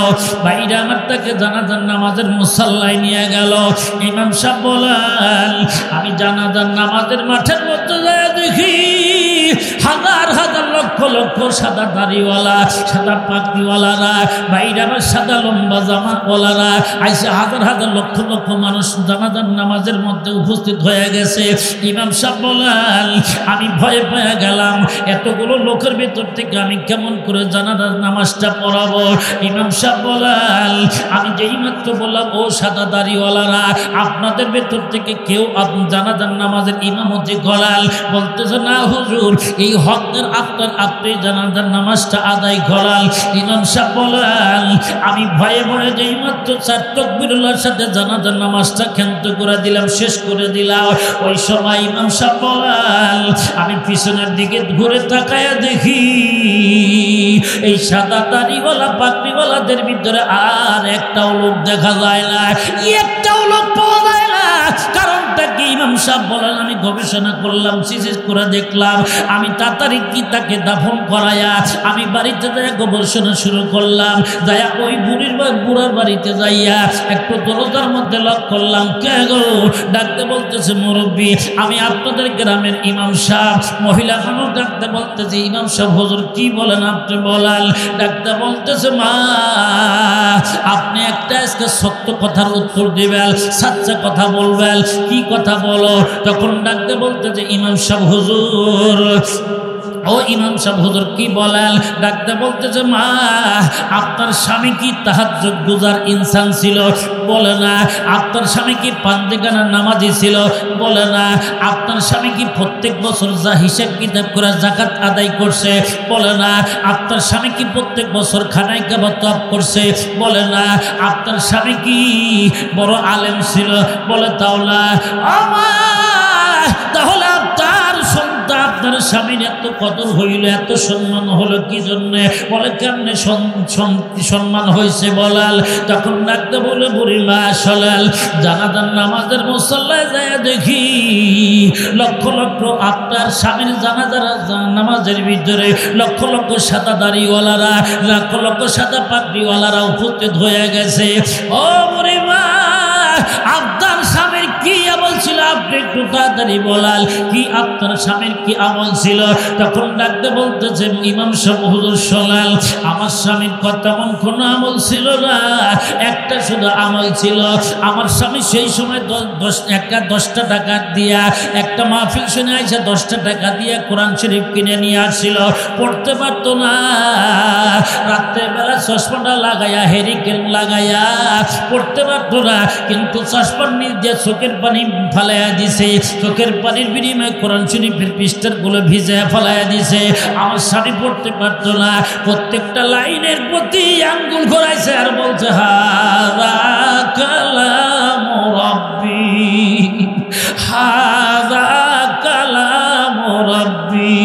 ভাইরা আমার, তাকে জানাজার নামাজের মুসাল্লায় নিয়ে গেল। ইমাম সাহেব বলেন, আমি জানাজার নামাজের মাঠের মধ্যে যায় দেখি হাজার হাজার লক্ষ লক্ষ সাদা দাড়িওয়ালা, সাদা পাগড়িওয়ালারা, বাইরে আমার সাদা লম্বা জামাওয়ালারা আইসে হাজার হাজার লক্ষ লক্ষ মানুষ জানাজার নামাজের মধ্যে উপস্থিত হয়ে গেছে। ইমাম সাহেব বলেন, আমি ভয়ে পেয়ে গেলাম, এতগুলো লোকের ভেতর থেকে আমি কেমন করে জানাজার নামাজটা পড়াবো। ইমাম সাহেব বলেন, আমি যেই মাত্র বললাম ও সাদা দাড়িওয়ালারা, আপনাদের ভেতর থেকে কেউ জানাজার নামাজের ইমামতি করাল, বলতেছে না হুজুর, এই হকদের আপনি জানাজার নামাজটা আদায় করাল। ইমাম সাহেব বলেন, আমি ভয়ে ভয়ে যেই মাত্র 4 তাকবীরের সাথে জানাজার নামাজটা ক্ষান্ত করে দিলাম, শেষ করে দিলাম। ওই সময় ইমাম সাহেব বলেন, আমি পিছনের দিকে ঘুরে তাকায়া দেখি এই সাদা দাড়িওয়ালা পাগড়িওয়ালাদের ভিতরে আর একটাও লোক দেখা যায় না, একটাও লোক পাওয়া যায় না। কারণটা কি? ইমাম সাহেব বলেন, আমি গবেষণা করলাম, সিসিস করে দেখলাম, আমি তাড়াতাড়ি কি তাকে দাফন করায়া আমি বাড়িতে যাই গবেষণা শুরু করলাম। যাইয়া ওই বুড়ার বাড়িতে যাইয়া একটু দরজার মধ্যে লক করলাম। কে গো? ডাকতে বলতেছে, মুরব্বী, আমি আপনাদের গ্রামের ইমাম সাহেব। মহিলা মানুষ ডাকতে বলতেছে, ইমাম সাহেব হুজুর কি বলেন আপনি বলাল। ডাকতে বলতেছে, মা আপনি একটা আজকে সত্য কথার উত্তর দিবেন, সাচ্চা কথা বলবেন। কি কথা বলো? তখন ডাকতে বলতেছে, ইমাম সাহেব হুজুর, ও ইমাম সাহেব হুজুর কি বলেন? ডাকতে বলতেছে, মা আপনার স্বামী কি তাহাজ্জুদ গুজার ইনসান ছিল? বলে না। আপনার স্বামী কি পাঞ্জেগানা নামাজি ছিল? বলে না। আপনার স্বামী কি প্রত্যেক বছর যা হিসাব কিতাব করে যাকাত আদায় করছে? বলে না। আপনার স্বামী কি প্রত্যেক বছর খানায় কাবা তওয়াফ করছে? বলে না। আপনার স্বামী কি বড় আলেম ছিল? বলে তাও না। তাহলে আপনার স্বামীর এত কদর হইল, এত সম্মান হলো কি জন্যে? বলে কেমনে সম্মান হয়েছে বলাল। তখন ডাকতে বলে, বুড়িমা সলাল জানাজার নামাজের মুসাল্লায় যায় দেখি লক্ষ লক্ষ আপনার স্বামীর জানাজার নামাজের ভিতরে লক্ষ লক্ষ সাদা দাড়িওয়ালারা, লক্ষ লক্ষ সাদা পাগড়িওয়ালারা উপস্থিত হয়ে গেছে। ও বুড়িমা, আপনার একটু তাড়াতাড়ি বলাল কি আপনার স্বামীর কি আমল ছিল? তখন ডাকতে বলতেছে ইমাম সাহেব হুজুর শোনাল আমার স্বামীর তেমন কোনো আমল ছিল না, একটা শুধু আমল ছিল। আমার স্বামী সেই সময় 10টা টাকা দিয়া একটা মাহফিল শুনে আইসা 10টা টাকা দিয়ে কোরআন শরীফ কিনে নিয়ে আসছিল, পড়তে পারতো না। রাত্রেবেলা চশমাটা লাগাইয়া হেরিকেন লাগাইয়া পড়তে পারতো না, কিন্তু চশমার নিচ দিয়ে চোখের পানি ফালাইয়া দিছে, চোখের পানির বিনিময়ে কোরআন শরীফের পৃষ্ঠাগুলো ভিজে ফালাইয়া দিছে। আমার স্বামী পড়তে পারতো না, প্রত্যেকটা লাইনের প্রতি আঙ্গুল ঘোরাইছে আর বলছে হাযা কালামু রাব্বি, হাযা কালামু রাব্বি।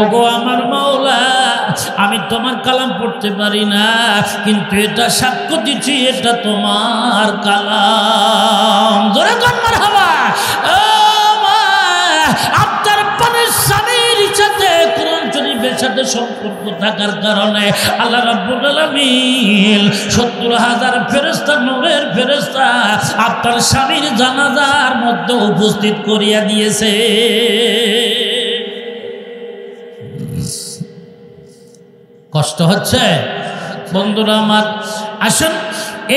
ওগো আমার মাওলা, আমি তোমার কালাম পড়তে পারি না, কিন্তু এটা সাক্ষ্য দিচ্ছি এটা তোমার কালাম। জোরে কোন মারহাবা। আপনার পানের স্বামীর সাথে কোরআন শরীফের সাথে সম্পর্ক থাকার কারণে আল্লাহ রাব্বুল আলামিন ৭০,০০০ ফেরেশতা, নূরের ফেরেশতা আপনার স্বামীর জানাজার মধ্যে উপস্থিত করিয়া দিয়েছে। কষ্ট হচ্ছে বন্ধুরা আমার? আসুন,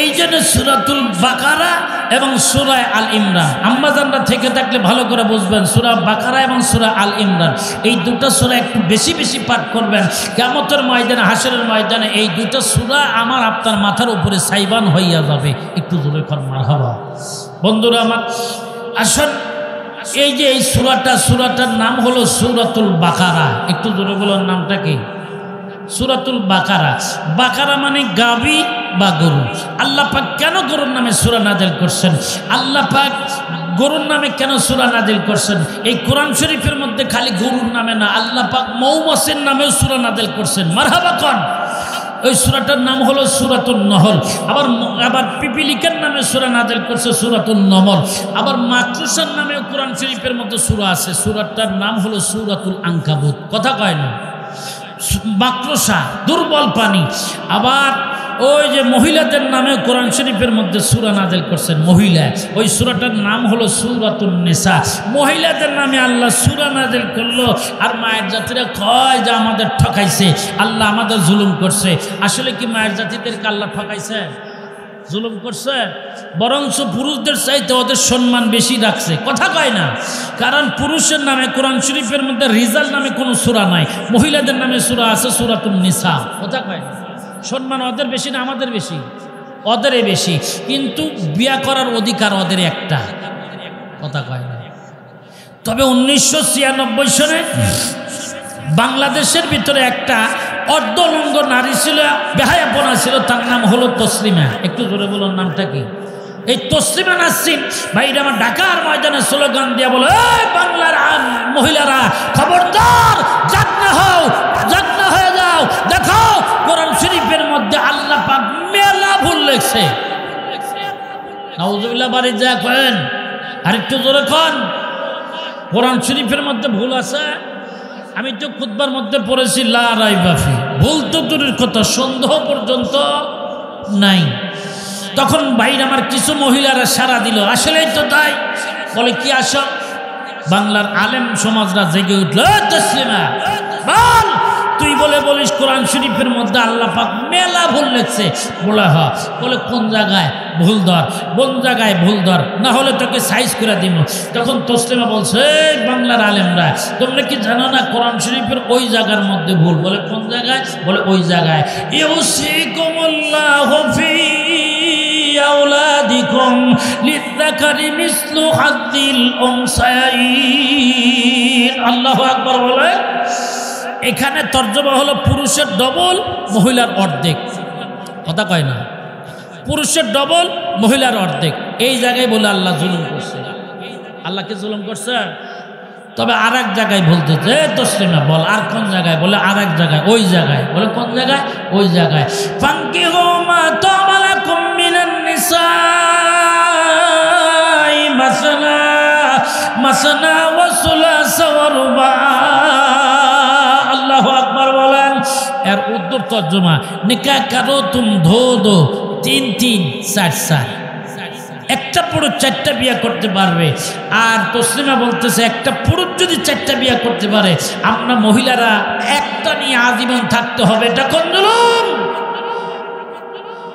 এই জন্য সূরাতুল বাকারা এবং সূরা আল ইমরান, আম্মাজানরা থেকে থাকলে ভালো করে বুঝবেন, সূরা বাকারা এবং সূরা আল ইমরান এই দুটো সূরা একটু বেশি বেশি পাঠ করবেন। কিয়ামতের ময়দানে, হাশরের ময়দানে এই দুটো সূরা আমার আপনার মাথার উপরে সাইবান হইয়া যাবে। একটু জোরে কর মারহাবা। বন্ধুরা আমার আসুন, এই যে এই সূরাটার নাম হলো সূরাতুল বাকারা। একটু জোরে বলুন নামটা কি? সূরাতুল বাকারা। বাকারা মানে গাভী বা গরু। আল্লাহ পাক কেন গরুর নামে সূরা নাযিল করছেন? আল্লাহ পাক গরুর নামে কেন সূরা নাযিল করছেন? এই কোরআন শরীফের মধ্যে খালি গরুর নামে না, আল্লাহ পাক মৌমাছির নামেও সূরা নাযিল করছেন। মারহাবা কোন? ওই সূরাটার নাম হলো সূরাতুন নহল। আবার পিপিলিকার নামে সূরা নাযিল করছে সূরাতুন নমল। আবার মাকড়সার নামেও কোরআন শরীফের মধ্যে সূরা আছে, সূরাটার নাম হলো সূরাতুল আনকাবুত। কথা কয় না? মাকড়সা, দুর্বল প্রাণী। আবার ওই যে মহিলাদের নামে কোরআন শরীফের মধ্যে সূরা নাযিল করছেন মহিলা, ওই সূরাটার নাম হলো সূরাতুন নিসা। মহিলাদের নামে আল্লাহ সূরা নাযিল করলো। আর মায়ের জাতিরা কয় যে আমাদের ঠকাইছে, আল্লাহ আমাদের জুলুম করছে। আসলে কি মায়ের জাতিদেরকে আল্লাহ ঠকাইছে? জুলুম করছে? বরঞ্চ পুরুষদের চাইতে ওদের সম্মান বেশি রাখছে। কথা কয় না? কারণ পুরুষের নামে কোরআন শরীফের মধ্যে রিজাল নামে কোনো সূরা নাই, মহিলাদের নামে সূরা আছে সূরাতুন নিসা। কথা কয় না? সম্মান ওদের বেশি না আমাদের বেশি? ওদেরই বেশি, কিন্তু বিয়া করার অধিকার ওদের একটা। কথা কয় না? তবে 1996 সনে বাংলাদেশের ভিতরে একটা অর্ধলঙ্গ নারী ছিল, বেহায়াপনা ছিল, তার নাম হলো তসলিমা। একটু জোরে বলুন নামটা কি? এই তসলিমা নাসরিন ভাইরা আমার ঢাকার ময়দানে স্লোগান দিয়া বলে, বাংলার মহিলারা খবরদার, জাগনা হও, জাগনা হয়ে যাও। দেখো কোরআন শরীফের মধ্যে আল্লাহ পাক মেলা ভুল লেখছে। নাউজুবিল্লাহ বাড়ি যা করেন, আর একটু জোরে কন। কোরআন শরীফের মধ্যে ভুল আছে। আমি তো খুতবার মধ্যে পড়েছি লা রাইবা ফি, ভুল তো দূরের কথা, সন্দেহ পর্যন্ত নাই। তখন ভাইরা আমার কিছু মহিলারা সাড়া দিল, আসলেই তো তাই। বলে কি আসো? বাংলার আলেম সমাজরা জেগে উঠল, তসলিমা বল, তুই বলে বলিস কোরআন শরীফের মধ্যে আল্লাহ পাক মেলা ভুল লেখছে। বলে হ। বলে কোন জায়গায় ভুল ধর, কোন জায়গায় ভুল ধর, না হলে তোকে সাইজ করে দিব। তখন তসলিমা বলছে, বাংলার আলেমরা তোমরা কি জানো না কোরআন শরীফের ওই জায়গার মধ্যে ভুল? বলে কোন জায়গায়? বলে ওই জায়গায় ইউসিকুমুল্লাহু ফি আওলাদিকুম লিযাকারি মিসলু হাদ্দিল উনসায়াইন। আল্লাহু আকবার বলে। এখানে তর্জমা হলো পুরুষের ডবল, মহিলার অর্ধেক। কথা কয় না? পুরুষের ডবল, মহিলার অর্ধেক। এই জায়গায় বলে আল্লাহ জুলুম করছে। আল্লাহকে জুলুম করছে। তবে আর এক জায়গায় বলতেছে, তসলিমা বল আর কোন জায়গায়? বলে আর এক জায়গায়, ওই জায়গায়। বলে কোন জায়গায়? ওই জায়গায় ফানকিহু মা তাবা লাকুম মিনান নিসাই মাসনা মাসনা ওয়া সুলাসা ওয়া রুবা। আল্লাহু আকবার বলেন। এর উত্তর তর্জমা, নিকাহ করো তুম ধো দো, 3 3 4 4। একটা পুরুষ 4টা বিয়ে করতে পারবে। আর তসলিমা বলতেছে একটা পুরুষ যদি 4টা বিয়ে করতে পারে, আমরা মহিলারা একটা নিয়ে আজীবন থাকতে হবে। এটা কোন জুলুম?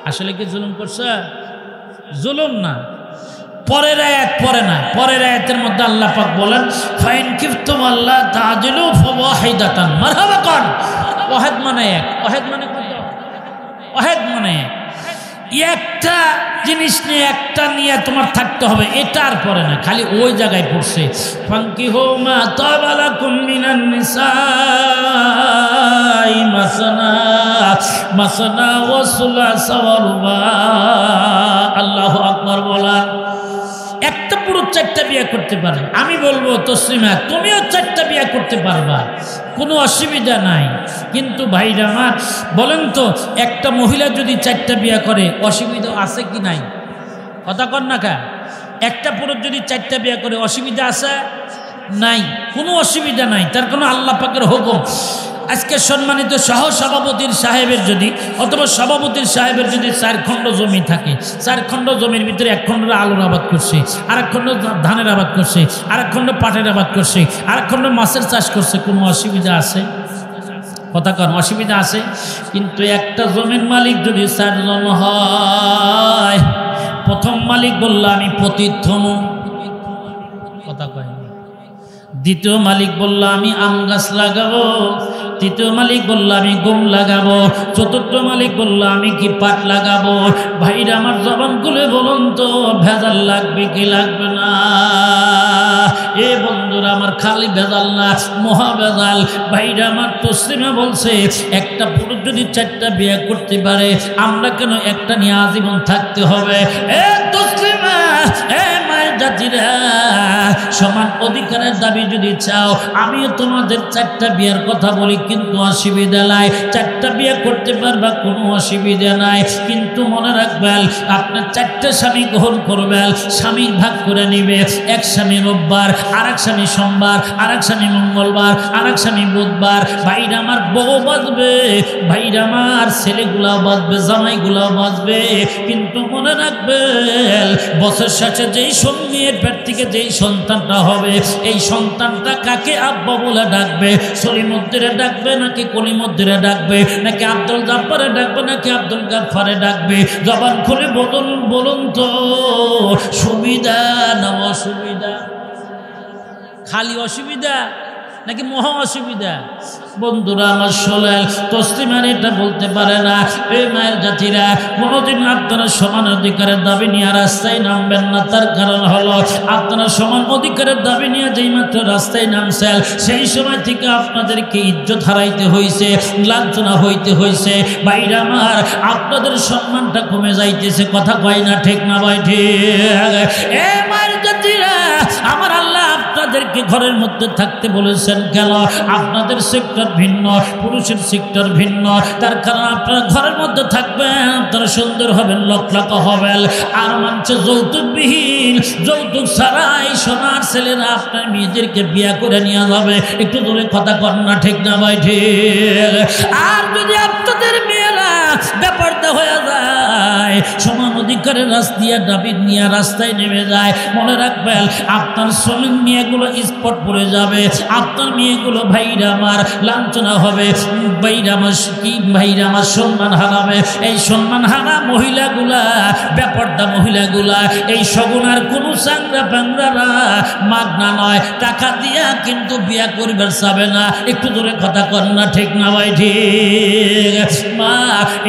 আসলে কি জুলুম করছে? জুলুম না। পরের আয়াত পরে না, পরের আয়াতের মধ্যে আল্লাহ পাক বলেন ফাইন কিফতুম আল্লাহ তাআদিলু ফাওয়াহিদাতান। মারহাবা কোন? ওয়াহিদ মানে এক। ওয়াহিদ মানে কত? ওয়াহিদ মানে একটা জিনিস নিয়ে একটা নিয়ে তোমার থাকতে হবে, এটার পরে না, খালি ওই জায়গায় পড়ছে ফানকিহু মা তাবা লাকুম মিনান নিসাই মাসনা মাসনা ওয়া সুলাসা ওয়া রুবা। আল্লাহু আকবার বলা। একটা পুরুষ 4টা বিয়ে করতে পারে। আমি বলবো তসলিমা তুমিও 4টা বিয়ে করতে পারবা, কোনো অসুবিধা নাই। কিন্তু ভাইরা আমার বলেন তো, একটা মহিলা যদি 4টা বিয়ে করে অসুবিধা আছে কি নাই? কথা কন না কা? একটা পুরুষ যদি 4টা বিয়ে করে অসুবিধা আছে? নাই, কোনো অসুবিধা নাই। তার কোনো আল্লাহ পাকের হুকুম। আজকে সম্মানিত সহ সভাপতির সাহেবের যদি অথবা সভাপতির সাহেবের যদি 4 খণ্ড জমি থাকে, 4 খণ্ড জমির ভিতরে 1 খণ্ড আলুর আবাদ করছে, আর 1 খণ্ড ধানের আবাদ করছে, আর 1 খণ্ড পাটের আবাদ করছে, আর 1 খণ্ড মাছের চাষ করছে, কোনো অসুবিধা আছে? কথা কন, অসুবিধা আছে? কিন্তু একটা জমির মালিক যদি 4 জন হয়, প্রথম মালিক বলল আমি পতিথম, কথা কয়। দ্বিতীয় মালিক বলল আমি আম গাছ লাগাবো, তৃতীয় মালিক বলল আমি গম লাগাবো, চতুর্থ মালিক বলল আমি কি পাট লাগাবো। ভাইরা আমার জবান খুলে বলুন তো ভেজাল লাগবে কি লাগবে না? এ বন্ধুরা আমার, খালি ভেজাল না, মহা ভেজাল। ভাইরা আমার তসলিমা বলছে একটা পুরুষ যদি 4টা বিয়ে করতে পারে, আমরা কেন একটা নিয়ে আজীবন থাকতে হবে? এ তসলিমা, এ মায়ের জাতিরা, সমান অধিকারের দাবি যদি চাও, আমিও তোমাদের 4টা বিয়ের কথা বলি, কিন্তু অসুবিধা নাই। 4টা বিয়ে করতে পারবা, কোনো অসুবিধা নাই। কিন্তু মনে রাখবেন, আপনার 4টা স্বামী গ্রহণ করবেন, স্বামী ভাগ করে নিবে। এক স্বামী রোববার, আর এক স্বামী সোমবার, আর এক স্বামী মঙ্গলবার, আর এক স্বামী বুধবার। ভাইরা আমার বউ বাঁচবে, ভাইরা আমার ছেলেগুলাও বাঁচবে, জামাইগুলাও বাঁচবে। কিন্তু মনে রাখবেন, বছর শেষে যেই মেয়ের পেট থেকে যেই সন্তানটা হবে, এই সন্তানটা কাকে আব্বা বলে ডাকবে? সলিমুদ্দিনে ডাকবে নাকি কলিমুদ্দিনে ডাকবে, নাকি আব্দুল জাফারে ডাকবে নাকি আব্দুল গাফফারে ডাকবে? জবান খুলে বলুন তো, সুবিধা না অসুবিধা? খালি অসুবিধা নাকি মহা অসুবিধা? বন্ধুরা আমার শোনেন, তসলিমার এটা বলতে পারে না। এই মায়ের জাতিরা, কোনোদিন আপনারা সমান অধিকারের দাবি নিয়ে রাস্তায় নামবেন না। তার কারণ হলো, আপনারা সমান অধিকারের দাবি নিয়ে যেই মাত্র রাস্তায় নামছেন, সেই সময় থেকে আপনাদেরকে ইজ্জত হারাইতে হয়েছে, লাঞ্ছনা হইতে হয়েছে। বাইরা আমার, আপনাদের সম্মানটা কমে যাইতেছে। কথা কয় না, ঠিক না ভাই? ঠিক। এ মায়ের জাতিরা, আমার আল্লাহ আপনাদেরকে ঘরের মধ্যে থাকতে বলেছেন কেন? আপনাদের সেক্টর ভিন্ন, পুরুষের সেক্টর ভিন্ন। তার কারণ আপনারা ঘরের মধ্যে থাকবেন, আপনারা সুন্দর হবেন, লক্ষ্য হবেন। আর মানছে যৌতুকবিহীন, যৌতুক ছাড়াই সোনার ছেলেরা আপনার মেয়েদেরকে বিয়ে করে নিয়ে যাবে। একটু দূরে কথা কর না, ঠিক না ভাই? ঠিক। আর যদি আপনাদের মেয়েরা ব্যাপারটা হয়ে যায়, সমান অধিকারের রাস্তা দাবি নিয়ে রাস্তায় নেমে যায়, মনে রাখবেন আপনার শ্রমিক মেয়েগুলো স্পট পড়ে যাবে, আপনার মেয়েগুলো ভাইরা আমার লাঞ্ছনা হবে, ভাইরা আমার কি ভাইরা আমার সম্মান হারাবে। এই সম্মান হারা মহিলাগুলা, ব্যাপারটা মহিলাগুলা, এই সগুনার কোনো চাংরা প্যাংরারা মাগনা নয়, টাকা দিয়া কিন্তু বিয়া করবার চাবে না। একটু দূরে কথা কর না, ঠিক না ভাই? ঠিক। মা,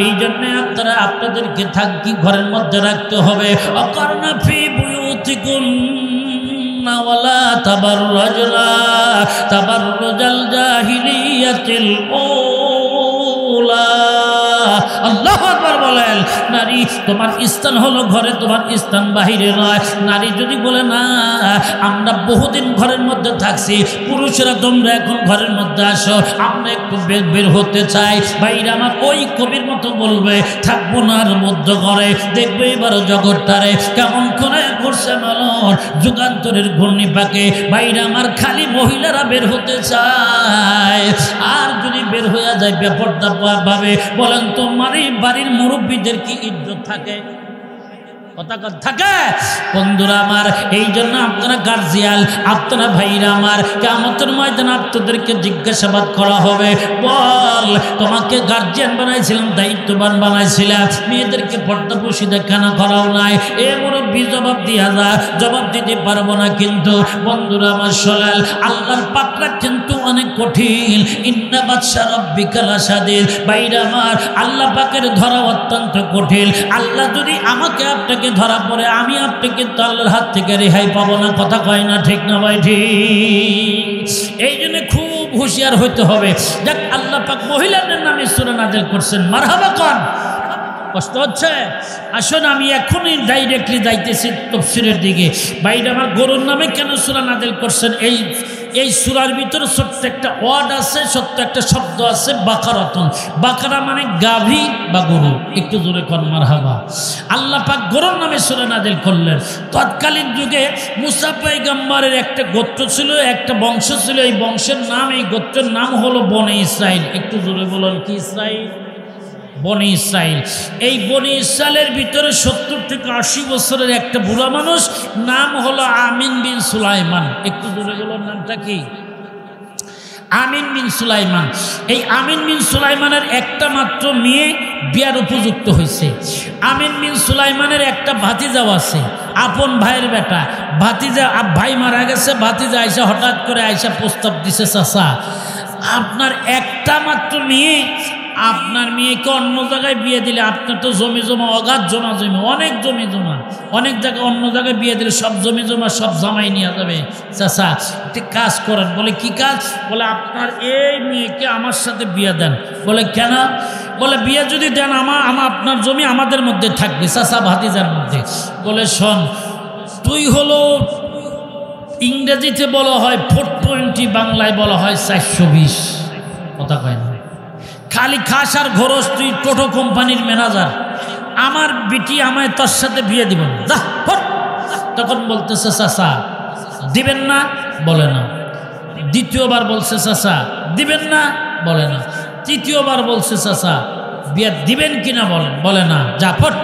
এই জন্য আপনারা আপনাদেরকে থাকি ঘরের মধ্যে রাখতে হবে। অকর্ণা ফি বুয়ুতিকুম ওয়ালা তাবাররাজনা তাবাররুজাল জাহিলিয়াতিল উলা। আল্লাহু আকবার বলেন। নারী, তোমার স্থান হলো ঘরে, তোমার স্থান বাহিরে নয়। নারী যদি বলে না, আমরা বহুদিন ঘরের মধ্যে থাকছি, পুরুষেরা তোমরা এখন ঘরের মধ্যে আসো, আমরা একটু বের হতে চাই, বাইরে আমার ওই কবির মতো বলবে থাকবো না আর মধ্য ঘরে। দেখবে এবার জগৎটারে কেমন করে করছে মালন, যুগান্তরের ঘূর্ণি পাকে। বাইরে আমার খালি মহিলারা বের হতে চায়, আর যদি বের হয়ে যায় ব্যাপারটা ভাবে, বলেন তো বাড়ির মুরব্বীদের কি ইজ্জত থাকে? কথা থাকে বন্ধুরা আমার। এই জন্য আপনারা গার্জিয়াল, আপনারা ভাইরা আমার, কিয়ামতের ময়দানে আপনাদেরকে জিজ্ঞাসাবাদ করা হবে, বল তোমাকে গার্জিয়ান বানাইছিলাম, দায়িত্ববান বানাইছিলাম, মেয়েদেরকে পর্দাপোশিদা কেন করাও নাই? এ মুরব্বী জবাব দিয়া যা, জবাব দিতে পারবো না। কিন্তু বন্ধুরা আমার শোনাল, আল্লাহর পাকড়া কিন্তু অনেক কঠিন। ইন্না বাদশা রাব্বিকা লাশাদীদ। ভাইরা আমার, আল্লাহ পাকের ধরা অত্যন্ত কঠিন। আল্লাহ যদি আমাকে আপনাকে ধরা পড়ে, আমি আপনাকে তো আল্লাহর হাত থেকে রেহাই পাবো না। কথা কয় না, ঠিক না ভাই? ঠিক। এই জন্য খুব হুঁশিয়ার হইতে হবে। যাক, আল্লাহ পাক মহিলাদের নামে সূরা নাযিল করছেন। মারহাবা কন। কষ্ট হচ্ছে? আসুন আমি এখনই ডাইরেক্টলি যাইতেছি তাফসীরের দিকে। ভাইরা আমার, গরুর নামে কেন সূরা নাযিল করছেন? এই সূরার ভিতরে ছোট্ট একটা ওয়ার্ড আছে, ছোট্ট একটা শব্দ আছে, বাকারাতুন। বাকারা মানে গাভী বা গরু। একটু জোরে কর মারহাবা। আল্লাহ পাক গরুর নামে সূরা নাযিল করলেন। তৎকালীন যুগে মুসা পয়গম্বরের একটা গোত্র ছিল, একটা বংশ ছিল। এই বংশের নাম, এই গোত্রের নাম হলো বনে ইসরাইল। একটু জোরে বলুন, কি ইসরাইল? বনে ইসরাইল। এই বনে ইসরাইলের ভিতরে 70 থেকে 80 বছরের একটা বুড়া মানুষ, নাম হলো আমিন বিন সুলাইমান। একটু জোরে বলুন, নামটা কি? আমিন বিন সুলাইমান। এই আমিন বিন সুলাইমানের একটা মাত্র মেয়ে বিয়ার উপযুক্ত হয়েছে। আমিন বিন সুলাইমানের একটা ভাতিজাও আছে, আপন ভাইয়ের বেটা। ভাতিজা, ভাই মারা গেছে, ভাতিজা আইসা হঠাৎ করে আইসা প্রস্তাব দিছে, চাচা আপনার একটা মাত্র মেয়ে, আপনার মেয়েকে অন্য জায়গায় বিয়ে দিলে, আপনার তো জমি জমা অগাধ জমা, অনেক জমি জমা, অনেক জায়গায় অন্য জায়গায় বিয়ে দিলে সব জমি জমা সব জামাই নিয়ে যাবে। চাচা একটি কাজ করেন। বলে কি কাজ? বলে আপনার এই মেয়েকে আমার সাথে বিয়ে দেন। বলে কেন? বলে বিয়ে যদি দেন আপনার জমি আমাদের মধ্যে থাকবে, চাচা ভাতিজার মধ্যে। বলে শোন, তুই হলো ইংরেজিতে বলা হয় 420, বাংলায় বলা হয় 420। কথা কয় না, খালি খাস আর ঘরস। তুই টোটো কোম্পানির ম্যানেজার, আমার বিটি আমায় তোর সাথে বিয়ে দিব না, যা। তখন বলতেছে চাচা দিবেন না? বলে না। দ্বিতীয়বার বলছে চাচা দিবেন না? বলে না। তৃতীয়বার বলছে চাচা বিয়ে দিবেন কিনা? বলেন। বলে না। যা ফট,